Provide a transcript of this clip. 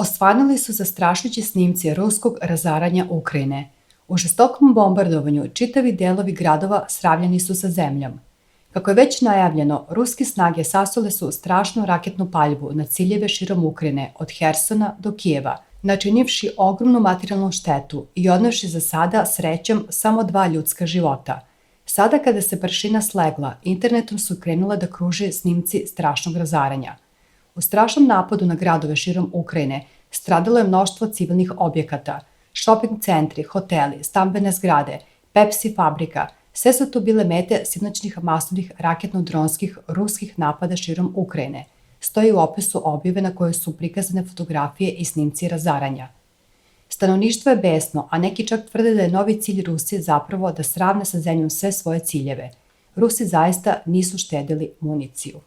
Osvanuli su zastrašujući snimci ruskog razaranja Ukrajine. U žestokom bombardovanju čitavi delovi gradova sravljeni su sa zemljom. Kako je već najavljeno, ruske snage sasule su strašnu raketnu paljbu na ciljeve širom Ukrajine od Hersona do Kijeva, načinivši ogromnu materijalnu štetu i odnevši za sada srećom samo 2 ljudska života. Sada kada se prašina slegla, internetom su krenule da kruže snimci strašnog razaranja. U strašnom napadu na gradove širom Ukrajine stradalo je mnoštvo civilnih objekata, šoping centri, hoteli, stambene zgrade, Pepsi fabrika, sve su to bile mete sinoćnih masovnih raketno-dronskih ruskih napada širom Ukrajine. Stoji u opisu objave na kojoj su prikazane fotografije i snimci razaranja. Stanovništvo je besno, a neki čak tvrde da je novi cilj Rusije zapravo da sravne sa zemljom sve svoje ciljeve. Rusi zaista nisu štedili municiju.